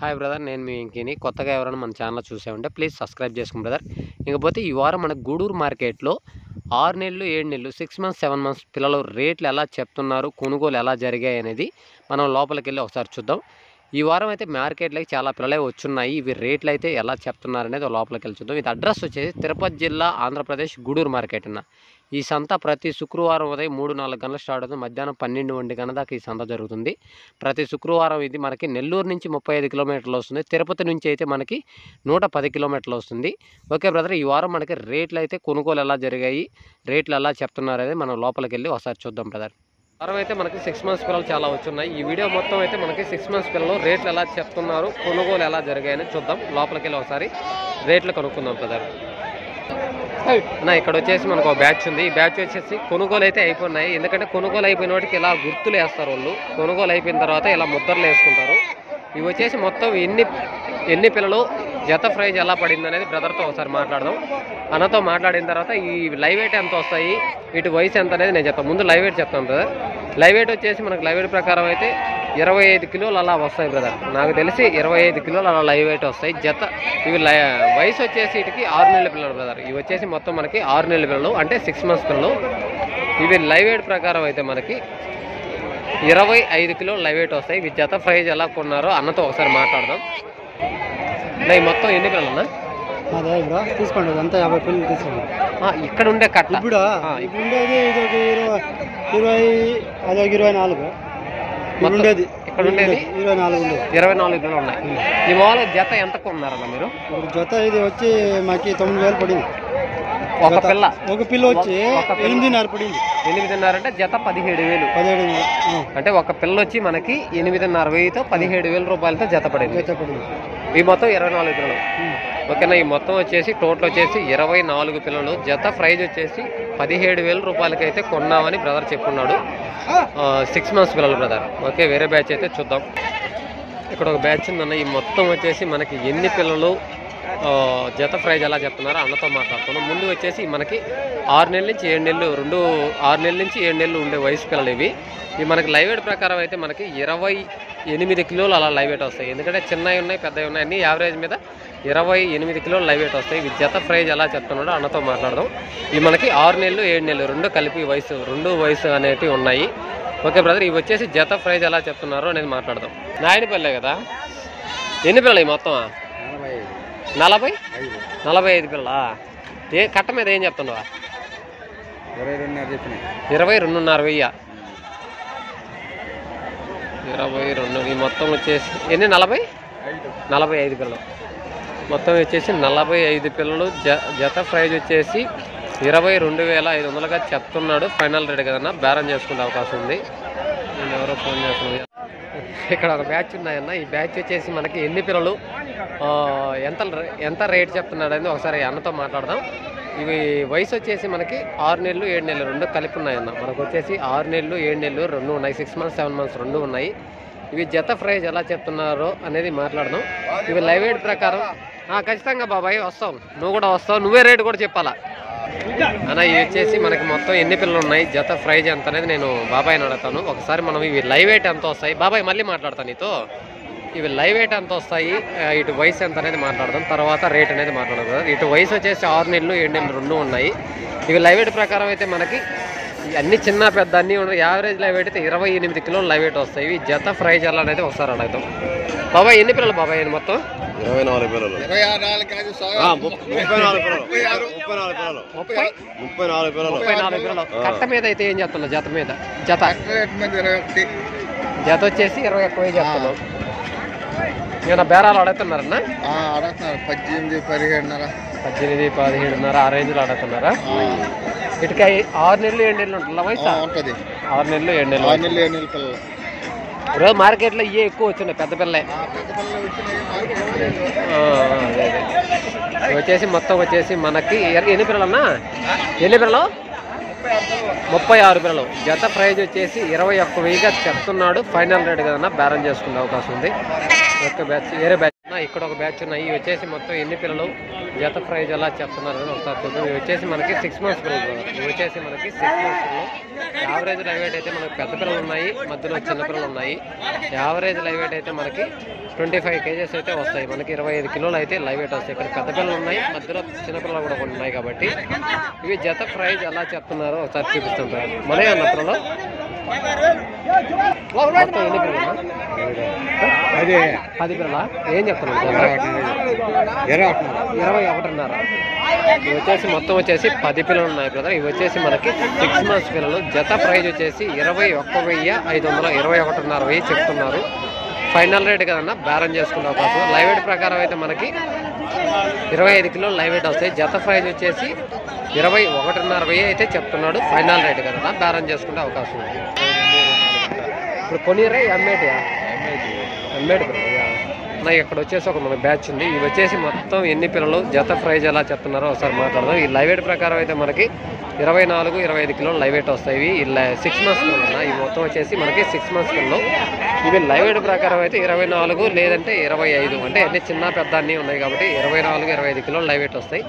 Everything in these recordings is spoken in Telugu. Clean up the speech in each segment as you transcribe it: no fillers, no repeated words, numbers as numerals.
హాయ్ బ్రదర్, నేను మీ వెంకీని. కొత్తగా ఎవరైనా మన ఛానల్ చూసే ఉంటే ప్లీజ్ సబ్స్క్రైబ్ చేసుకోండి బ్రదర్. ఇకపోతే ఈ వారం మన గూడూరు మార్కెట్లో 6 నెలలు 7 నెలలు 6 మంత్స్ 7 మంత్స్ పిల్లలు రేట్లు ఎలా చెప్తున్నారు, కొనుగోలు ఎలా జరిగాయి అనేది మనం లోపలికి వెళ్ళి ఒకసారి చూద్దాం. ఈ వారం అయితే మార్కెట్లోకి చాలా పిల్లలే వచ్చున్నాయి. ఇవి రేట్లు అయితే ఎలా చెప్తున్నారు అనేది లోపలికి వెళ్ళి చూద్దాం. ఇది అడ్రస్ వచ్చేసి తిరుపతి జిల్లా, ఆంధ్రప్రదేశ్, గూడూరు మార్కెట్ అన్న. ఈ సంత ప్రతి శుక్రవారం ఉదయం 3-4 గంటలు స్టార్ట్ అవుతుంది. మధ్యాహ్నం 12-1 గంటల దాకా ఈ సంత జరుగుతుంది. ప్రతి శుక్రవారం ఇది మనకి నెల్లూరు నుంచి 35 కిలోమీటర్లు వస్తుంది. తిరుపతి నుంచి అయితే మనకి 110 కిలోమీటర్లు వస్తుంది. ఓకే బ్రదర్, ఈ వారం మనకి రేట్లు అయితే కొనుగోలు ఎలా జరిగాయి, రేట్లు ఎలా చెప్తున్నారు అనేది మనం లోపలికి వెళ్ళి ఒకసారి చూద్దాం బ్రదర్. వారం అయితే మనకి 6 మంత్స్ పిల్లలు చాలా వచ్చున్నాయి. ఈ వీడియో మొత్తం అయితే మనకి 6 మంత్స్ పిల్లలు రేట్లు ఎలా చెప్తున్నారు, కొనుగోలు ఎలా జరిగాయని చూద్దాం. లోపలికి వెళ్ళి ఒకసారి రేట్లు కనుక్కుందాం బ్రదర్. నా ఇక్కడ వచ్చేసి మనకు ఒక బ్యాచ్ ఉంది. ఈ బ్యాచ్ వచ్చేసి కొనుగోలు అయితే అయిపోయినాయి. ఎందుకంటే కొనుగోలు అయిపోయిన వాటికి ఇలా గుర్తులు వేస్తారు వాళ్ళు. కొనుగోలు అయిపోయిన తర్వాత ఇలా ముద్రలు వేసుకుంటారు. ఇవి వచ్చేసి మొత్తం ఎన్ని పిల్లలు, జత ప్రైజ్ ఎలా పడింది అనేది బ్రదర్తో ఒకసారి మాట్లాడదాం. అన్నతో మాట్లాడిన తర్వాత ఈ లైవ్ వెయిట్ ఎంత వస్తాయి, ఇటు వయసు ఎంత అనేది నేను చెప్తాను. ముందు లైవ్ వెయిట్ చెప్తాను బ్రదర్. లైవ్ వెయిట్ వచ్చేసి మనకు లైవ్ వెయిట్ ప్రకారం అయితే 25 కిలోలు అలా వస్తాయి బ్రదర్. నాకు తెలిసి 25 కిలోలు అలా లైవ్ వెయిట్ వస్తాయి జత. ఇవి వయసు వచ్చేసి వీటికి 6 నెలల పిల్లలు బ్రదర్. ఇవి వచ్చేసి మొత్తం మనకి 6 నెలల పిల్లలు, అంటే 6 మంత్స్ పిల్లలు. ఇవి లైవ్ వెయిట్ ప్రకారం అయితే మనకి 25 కిలోలు లైవ్ వెయిట్ వస్తాయి. ఇవి జత ప్రైజ్ ఎలా కొన్నారో అన్నతో ఒకసారి మాట్లాడదాం. ఈ మొత్తం ఎన్ని పిల్లలు అన్నా? అదే బ్రో తీసుకోండి, అంతా 50 పిల్లలు తీసుకోండి. ఇక్కడ ఉండే కట్ట ఇప్పుడు ఉండేది ఇది ఒక 24 ఉండేది. ఇక్కడ ఉండేది 24 ఉండేది. 24 పిల్లలు ఉన్నాయి. ఈ మామూలు జత ఎంత కొన్నారన్న మీరు? ఇప్పుడు జత ఇది వచ్చి మాకి 9,000 పడింది. ఒక పిల్ల వచ్చి 8,500 పడింది. 8,500 అంటే జత 17,000. 17,000 అంటే ఒక పిల్ల వచ్చి మనకి 8,500తో 17,000 రూపాయలతో జత పడింది. ఈ మొత్తం 24 పిల్లలు. ఓకేనా, ఈ మొత్తం వచ్చేసి టోటల్ వచ్చేసి 24 పిల్లలు. జత ప్రైజ్ వచ్చేసి 17,000 రూపాయలకి అయితే కొన్నామని బ్రదర్ చెప్పున్నాడు. 6 మంత్స్ పిల్లలు బ్రదర్. ఓకే, వేరే బ్యాచ్ అయితే చూద్దాం. ఇక్కడ ఒక బ్యాచ్ ఉందన్న. ఈ మొత్తం వచ్చేసి మనకి ఎన్ని పిల్లలు, జత ప్రైజ్ ఎలా చెప్తున్నారో అన్నతో మాట్లాడుతున్నాం. ముందు వచ్చేసి మనకి 6 నెలల నుంచి 7 నెలలు 6 నెలల నుంచి 7 నెలలు ఉండే వయసు పిల్లలు ఇవి. మనకి లైవ్ వెయిట్ ప్రకారం అయితే మనకి 28 కిలోలు అలా లైవ్ వెయిట్ వస్తాయి. ఎందుకంటే చిన్నవి ఉన్నాయి, పెద్దవి ఉన్నాయి, అన్ని యావరేజ్ మీద 28 కిలోలు లైవ్ వెయిట్ వస్తాయి. ఇవి జత ప్రైజ్ ఎలా చెప్తున్నాడో అన్నతో మాట్లాడదాం. ఇవి మనకి 6 నెలలు 7 నెలలు రెండు కలిపి రెండు వయసు అనేవి ఉన్నాయి. ఓకే బ్రదర్, ఇవి వచ్చేసి జత ప్రైజ్ ఎలా చెప్తున్నారో అనేది మాట్లాడదాం. నాయనపల్లె కదా, ఎన్ని పిల్లలు ఈ మొత్తం? 45 పిల్లలా? ఏ కట్ట మీద ఏం చెప్తున్నావా? 22,500. 22. ఈ మొత్తం వచ్చేసి ఎన్ని? 45 పిల్లలు. మొత్తం వచ్చేసి 45 పిల్లలు. జత ప్రైజ్ వచ్చేసి 22,500గా చెప్తున్నాడు. ఫైనల్ రేట్ కదన్నా, బేరం చేసుకునే అవకాశం ఉంది. నేను ఎవరో ఫోన్ చేస్తున్నాను. ఇక్కడ ఒక బ్యాచ్ ఉన్నాయన్న. ఈ బ్యాచ్ వచ్చేసి మనకి ఎన్ని పిల్లలు, ఎంత రేట్ చెప్తున్నాడు అనేది ఒకసారి అన్నతో మాట్లాడదాం. ఇవి వయసు వచ్చేసి మనకి 6 నెలలు 7 నెలలు రెండు కలిపి ఉన్నాయన్న. మనకు వచ్చేసి 6 నెలలు 7 నెలలు రెండు ఉన్నాయి. 6 మంత్స్ 7 మంత్స్ రెండు ఉన్నాయి. ఇవి జత ప్రైజ్ ఎలా చెప్తున్నారో అనేది మాట్లాడదాం. ఇవి లైవ్ వెయిట్ ప్రకారం ఖచ్చితంగా బాబాయ్ వస్తాం, నువ్వు కూడా వస్తావు, నువ్వే రేటు కూడా చెప్పాలా అన్న. ఇవి వచ్చేసి మనకి మొత్తం ఎన్ని పిల్లలు ఉన్నాయి, జత ప్రైజ్ ఎంత అనేది నేను బాబాయ్ని అడుగుతాను. ఒకసారి మనం ఇవి లైవ్ వెయిట్ ఎంత వస్తాయి బాబాయ్ మళ్ళీ మాట్లాడతాను నీతో. ఇవి లైవ్ వెయిట్ ఎంత వస్తాయి, ఇటు వయసు ఎంత అనేది మాట్లాడదాం, తర్వాత రేట్ అనేది మాట్లాడదాం. ఇటు వయసు వచ్చేసి 6 నెలలు 7 నెలలు రెండు ఉన్నాయి. ఇవి లైవ్ వెయిట్ ప్రకారం అయితే మనకి అన్ని చిన్న పెద్ద అన్నీ ఉన్నాయి. యావరేజ్ లైవ్ వెయిట్ అయితే 28 కిలోలు లైవ్ వెయిట్ వస్తాయి. ఇవి జత ప్రైజ్ ఎలా అనేది ఒకసారి అడుగుతాం. బాబాయ్ ఎన్ని పిల్లలు బాబాయ్ మొత్తం? 24 పిల్లలు. 34 పిల్లలు. కట్ట మీద అయితే ఏం చెప్తున్నావు? జత మీద జత వచ్చేసి 21 చెప్తున్నావు. ఏమన్నా బేరాలు అడుగుతున్నారన్నా? 18, 17 ఆ రేంజ్లో అడుగుతున్నారా? ఇటుక 6 నెలలు 7 నెలలు ఉంటుందా వయసు? 6 నెలలు 7 నెలలు. ఈరోజు మార్కెట్లో ఇవే ఎక్కువ వచ్చినాయి, పెద్ద పిల్లలే. వచ్చేసి మొత్తం వచ్చేసి మనకి ఎన్ని పిల్లలన్నా? ఎన్ని పిల్లలు? 36 పిల్లలు. జత ప్రైజ్ వచ్చేసి 21,000గా చెప్తున్నాడు. ఫైనల్ రేట్ కదన్నా, బేరం చేసుకునే అవకాశం ఉంది. ఒక్క బ్యాచ్ వేరే బ్యాచ్ ఇక్కడ ఒక బ్యాచ్ ఉన్నాయి. ఇవి వచ్చేసి మొత్తం ఎన్ని పిల్లలు జత ప్రైజ్ ఎలా చెప్తున్నారు అని ఒకసారి చూద్దాం. ఇవి వచ్చేసి మనకి 6 months పిల్లలు. ఇవి వచ్చేసి మనకి 6 months పిల్లలు. యావరేజ్ లైవ్ వెయిట్ అయితే మనకి పెద్ద పిల్లలు ఉన్నాయి, మధ్యలో చిన్న పిల్లలు ఉన్నాయి. యావరేజ్ లైవ్ వెయిట్ అయితే మనకి 25 kgs అయితే వస్తాయి. మనకి 25 కిలోలు అయితే లైవ్ వెయిట్ వస్తాయి. ఇక్కడ పెద్ద పిల్లలు ఉన్నాయి, మధ్యలో చిన్న పిల్లలు కూడా కొన్ని ఉన్నాయి. కాబట్టి ఇవి జత ప్రైజ్ ఎలా చెప్తున్నారో ఒకసారి చూపిస్తుంటారు. మనే అన్న పిల్లలు మొత్తం ఎన్ని పిల్లలు? 10 పిల్లల. ఏం చెప్తున్నారు? 21.5. ఇవి వచ్చేసి మొత్తం వచ్చేసి 10 పిల్లలు ఉన్నాయి బ్రదర్. ఇవి వచ్చేసి మనకి 6 months పిల్లలు. జత ప్రైజ్ వచ్చేసి 21,500, 21.5 చెప్తున్నారు. ఫైనల్ రేట్ కదన్నా, బేరం చేసుకునే అవకాశం. లైవ్ వెయిట్ ప్రకారం అయితే మనకి 25 కిలోలు లైవ్ వెయిట్ వస్తాయి. జత ప్రైజ్ వచ్చేసి 21.5 అయితే చెప్తున్నాడు. ఫైనల్ రేట్ కదన్నా, బేరం చేసుకునే అవకాశం ఉంది. ఇప్పుడు కొనిరే అమ్మేటియా? అమ్మేటి నా ఇక్కడ వచ్చేసి ఒక మన బ్యాచ్ ఉంది. ఇవి వచ్చేసి మొత్తం ఎన్ని పిల్లలు, జత ప్రైజ్ ఎలా చెప్తున్నారో ఒకసారి మాట్లాడదాం. ఈ లైవ్ వెయిట్ ప్రకారం అయితే మనకి 24-25 కిలోలు లైవ్ వెయిట్ వస్తాయి. ఇవి 6 months పిల్లలు. ఇవి మొత్తం వచ్చేసి మనకి 6 months పిల్లలు. ఇవి లైవ్ వెయిట్ ప్రకారం అయితే 24 లేదంటే 25, అంటే అన్ని చిన్న పెద్ద అన్నీ ఉన్నాయి. కాబట్టి 24-25 కిలోలు లైవ్ వెయిట్ వస్తాయి.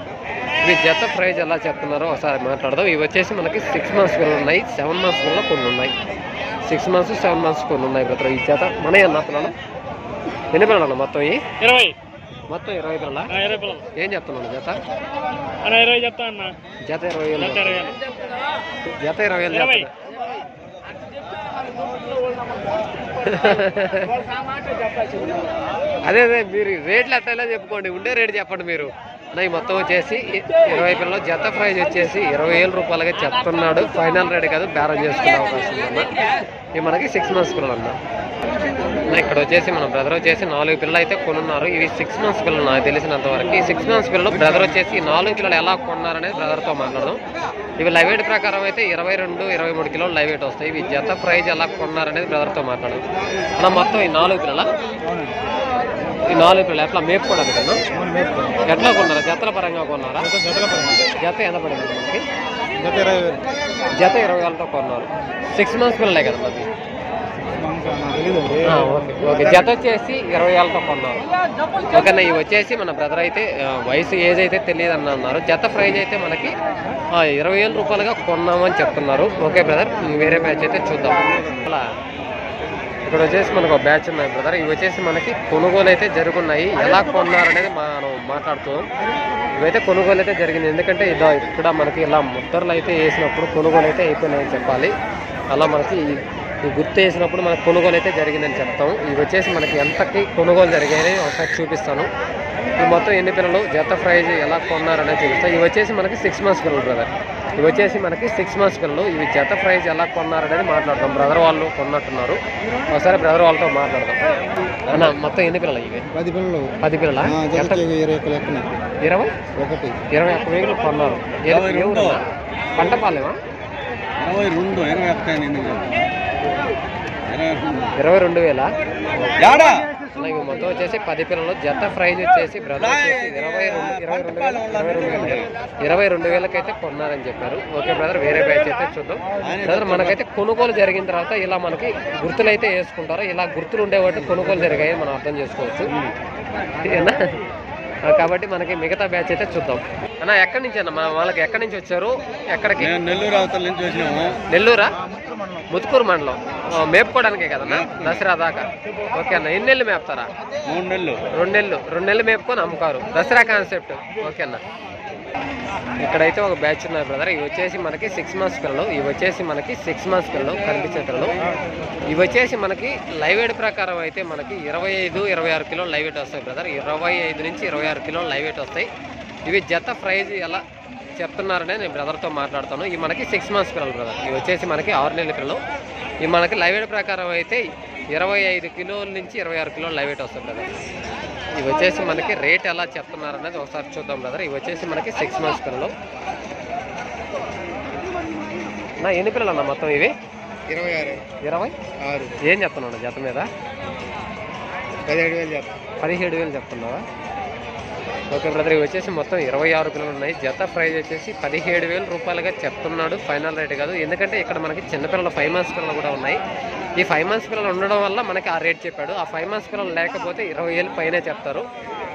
ఇవి జత ప్రైజ్ ఎలా చెప్తున్నారో ఒకసారి మాట్లాడదాం. ఇవి వచ్చేసి మనకి 6 months పిల్లలు ఉన్నాయి, 7 months పిల్లలు కొన్ని ఉన్నాయి. 6 months 7 months కొన్ని ఉన్నాయి బ్రదర్. ఈ జత మన అన్న పిల్లలు ఎన్ని పిల్లలు అన్న? మొత్తం 20. మొత్తం 20 పిల్లల. 20 పిల్లలు. ఏం చెప్తున్నాను జత? 20 చెప్తా అన్న. జత 20,000. జత 20,000. అదే మీరు రేట్లు ఎట్టేలా చెప్పుకోండి, ఉండే రేటు చెప్పండి మీరు. ఈ మొత్తం వచ్చేసి 20 పిల్లలు. జత ప్రైజ్ వచ్చేసి 20,000 రూపాయలుగా చెప్తున్నాడు. ఫైనల్ రేట్ కాదు, బేరం చేసుకునే అవకాశం ఉందన్న. ఇవి మనకి 6 months పిల్లలు అన్న. ఇక్కడ వచ్చేసి మన బ్రదర్ వచ్చేసి 4 పిల్లలు అయితే కొనున్నారు. ఇవి 6 months పిల్లలు నాకు తెలిసినంత వరకు. ఈ 6 months పిల్లలు బ్రదర్ వచ్చేసి 4 పిల్లలు ఎలా కొన్నారనేది బ్రదర్తో మాట్లాడదాం. ఇవి లైవ్ వెయిట్ ప్రకారం అయితే 22-23 కిలోలు లైవ్ వెయిట్ వస్తాయి. ఇవి జత ప్రైజ్ ఎలా కొన్నారనేది బ్రదర్తో మాట్లాడదాం. అలా మొత్తం ఈ 4 పిల్లల. ఈ 4 పిల్లలు ఎట్లా మేపుకోవడానికి కన్నా ఎట్లా కొన్నారా? జతల పరంగా కొన్నారా? జత ఎంత పడింది మనకి? జత 20,000తో కొన్నారు. 6 months పిల్లలే కదా మరి. ఓకే, జత వచ్చేసి 20,000తో కొన్నారు. ఓకేనా. ఇవి వచ్చేసి మన బ్రదర్ అయితే వయసు ఏజ్ అయితే తెలియదు అని అన్నారు. జత ప్రైజ్ అయితే మనకి 20,000 రూపాయలుగా కొన్నామని చెప్తున్నారు. ఓకే బ్రదర్, వేరే బ్యాచ్ అయితే చూద్దాం. అలా ఇక్కడ వచ్చేసి మనకు ఒక బ్యాచ్ ఉన్నాయి బ్రదర్. ఇవి వచ్చేసి మనకి కొనుగోలు అయితే జరుగున్నాయి. ఎలా కొన్నారనేది మనం మాట్లాడుతున్నాం. ఇవైతే కొనుగోలు అయితే జరిగింది. ఎందుకంటే ఇక్కడ మనకి ఇలా ముద్దర్లు అయితే వేసినప్పుడు కొనుగోలు అయితే అయిపోయినాయని చెప్పాలి. అలా మనకి ఈ గుర్తు వేసినప్పుడు మనకు కొనుగోలు అయితే జరిగిందని చెప్తాము. ఇవి వచ్చేసి మనకి ఎంతకి కొనుగోలు జరిగాయని ఒకసారి చూపిస్తాను. ఇవి మొత్తం ఎన్ని పిల్లలు, జత ప్రైజ్ ఎలా కొన్నారనేది చూపిస్తాను. ఇవి వచ్చేసి మనకి 6 months పిల్లలు బ్రదర్. ఇవి వచ్చేసి మనకి 6 months పిల్లలు. ఇవి జత ప్రైజ్ ఎలా కొన్నారనేది మాట్లాడదాం. బ్రదర్ వాళ్ళు కొన్నట్టున్నారు. ఒకసారి బ్రదర్ వాళ్ళతో మాట్లాడదాం. అన్న మొత్తం ఎన్ని పిల్లలు? ఇవి 10 పిల్లలు. 10 పిల్లల. 21 కొన్నారు. పంటపాలెమా? 22,000. ఇవి మొత్తం వచ్చేసి 10 పిల్లలు. జత ప్రైజ్ వచ్చేసి బ్రదర్ వచ్చేసి 22,000 అయితే కొన్నారని చెప్పారు. ఓకే బ్రదర్, వేరే బ్యాచ్ అయితే చూద్దాం. బ్రదర్ మనకైతే కొనుగోలు జరిగిన తర్వాత ఇలా మనకి గుర్తులు అయితే వేసుకుంటారు. ఇలా గుర్తులు ఉండేవాటి కొనుగోలు జరిగాయి మనం అర్థం చేసుకోవచ్చు. కాబట్టి మనకి మిగతా బ్యాచ్ అయితే చూద్దాం. అన్న ఎక్కడి నుంచి అన్న వాళ్ళకి ఎక్కడి నుంచి వచ్చారు? ఎక్కడికి? నెల్లూరు అవతల నుంచి వచ్చినాము. నెల్లూరా? ముత్తుకూరు మండలం. మేపుకోవడానికే కదన్నా దసరా దాకా. ఓకే అన్న. ఎన్ని నెలలు మేపుతారా? 3 నెలలు. 2 నెలలు మేపుకొని అమ్ముతారు. దసరా కాన్సెప్ట్. ఓకే అన్న. ఇక్కడైతే ఒక బ్యాచ్ ఉన్నారు బ్రదర్. ఇవి వచ్చేసి మనకి 6 months పిల్లలు. ఇవి వచ్చేసి మనకి 6 months పిల్లలు కనిపించే పిల్లలు. ఇవి వచ్చేసి మనకి లైవ్ వెయిట్ ప్రకారం అయితే మనకి 25-26 కిలోలు లైవ్ వెయిట్ వస్తాయి బ్రదర్. 25 నుంచి 26 కిలోలు లైవ్ వెయిట్ వస్తాయి. ఇవి జత ప్రైజ్ ఎలా చెప్తున్నారనే నేను బ్రదర్తో మాట్లాడతాను. ఇవి మనకి 6 months పిల్లలు బ్రదర్. ఇవి వచ్చేసి మనకి 6 నెలల పిల్లలు. ఇవి మనకి లైవ్ వెయిట్ ప్రకారం అయితే 25 కిలోల నుంచి 26 కిలోలు లైవ్ వెయిట్ వస్తాయి బ్రదర్. ఇవి వచ్చేసి మనకి రేట్ ఎలా చెప్తున్నారు అనేది ఒకసారి చూద్దాం బ్రదర్. ఇవి వచ్చేసి మనకి 6 months పిల్లలు. నా ఎన్ని పిల్లలు అన్న మొత్తం? ఇవి 26. ఏం చెప్తున్నాను జత మీద? 17,000 17,000 చెప్తున్నావా? ఓకే బ్రదర్, ఇవి వచ్చేసి మొత్తం 26 పిల్లలు ఉన్నాయి. జత ప్రైజ్ వచ్చేసి 17,000 రూపాయలుగా చెప్తున్నాడు, ఫైనల్ రేట్ కాదు. ఎందుకంటే ఇక్కడ మనకి చిన్నపిల్లలు 5 months పిల్లలు కూడా ఉన్నాయి. ఈ 5 months పిల్లలు ఉండడం వల్ల మనకి ఆ రేట్ చెప్పాడు. ఆ 5 months పిల్లలు లేకపోతే 20,000 పైనే చెప్తారు.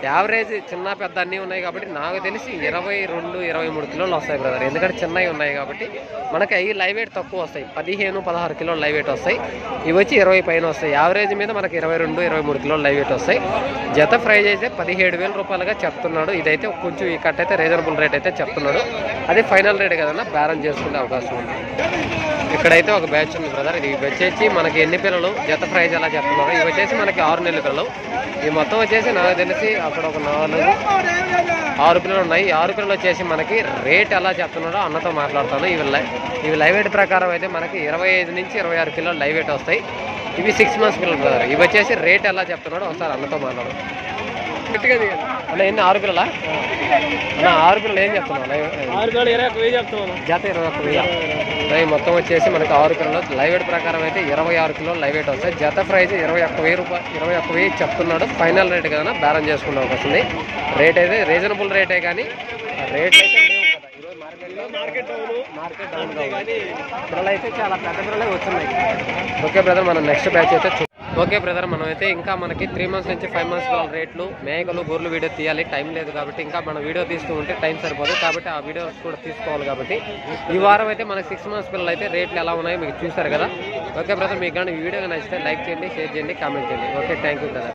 యావరేజ్ చిన్న పెద్ద అన్నీ ఉన్నాయి కాబట్టి నాకు తెలిసి 22, 23 కిలోలు వస్తాయి బ్రదర్. ఎందుకంటే చిన్నవి ఉన్నాయి కాబట్టి మనకి అవి లైవ్ వెయిట్ తక్కువ వస్తాయి. 15, 16 కిలోలు లైవ్ వెయిట్ వస్తాయి. ఇవి వచ్చి 20 పైన వస్తాయి. యావరేజ్ మీద మనకి 22, 23 కిలోలు లైవ్ వెయిట్ వస్తాయి. జత ప్రైజ్ అయితే 17,000 రూపాయలుగా చెప్తున్నాడు. ఇదైతే కొంచెం ఈ కట్ అయితే రీజనబుల్ రేట్ అయితే చెప్తున్నాడు. అదే ఫైనల్ రేట్ కదన్నా, బేరం చేసుకునే అవకాశం ఉంది. ఇక్కడైతే ఒక బ్యాచ్ ఉంది బ్రదర్. ఇది వచ్చేసి మనకి ఎన్ని పిల్లలు, జత ప్రైజ్ ఎలా చెప్తున్నారు. ఇవి వచ్చేసి మనకి 6 నెలల పిల్లలు. ఈ మొత్తం వచ్చేసి నాకు తెలిసి అక్కడ ఒక 4, 6 పిల్లలు ఉన్నాయి. ఈ 6 పిల్లలు వచ్చేసి మనకి రేట్ ఎలా చెప్తున్నాడో అన్నతో మాట్లాడతాను. ఇవి లైవ్ వెయిట్ ప్రకారం అయితే మనకి 25 నుంచి 26 కిలోలు లైవ్ వెయిట్ వస్తాయి. ఇవి 6 months పిల్లలు బ్రదర్. ఇవి వచ్చేసి రేట్ ఎలా చెప్తున్నాడో ఒకసారి అన్నతో మాట్లాడు. అన్న ఎన్ని 6 పిల్లలా అన్న? 6 పిల్లలు ఏం చెప్తున్నావు? జత 21,000. మొత్తం వచ్చేసి మనకి 6 పిల్లలు లైవ్ వెయిట్ ప్రకారం అయితే 26 కిలోలు లైవ్ వెయిట్ వస్తాయి. జత ప్రైజ్ 21,000 రూపాయలు, 21,000 చెప్తున్నాడు. ఫైనల్ రేట్ కదా, బేరం చేసుకునే అవకాశం ఉంది. రేట్ అయితే రీజనబుల్ రేటే, కానీ రేట్ అయితే మార్కెట్ డౌన్ కానీ పిల్లలు అయితే చాలా పెద్ద పిల్లలే వచ్చినాయి. ఓకే బ్రదర్, మనం నెక్స్ట్ బ్యాచ్ అయితే ఓకే బ్రదర్, మనం అయితే ఇంకా మనకి 3 months నుంచి 5 months పిల్లల రేట్లు, మేకలు, గొర్రెలు వీడియో తీయాలి. టైం లేదు కాబట్టి ఇంకా మనం వీడియో తీస్తూ ఉంటే టైం సరిపోదు కాబట్టి ఆ వీడియోస్ కూడా తీసుకోవాలి. కాబట్టి ఈ వారం అయితే మనకి 6 months పిల్లలు అయితే రేట్లు ఎలా ఉన్నాయో మీకు చూస్తారు కదా. ఓకే బ్రదర్, మీకు కానీ వీడియో నచ్చితే లైక్ చేయండి, షేర్ చేయండి, కామెంట్ చేయండి. Okay, thank you brother.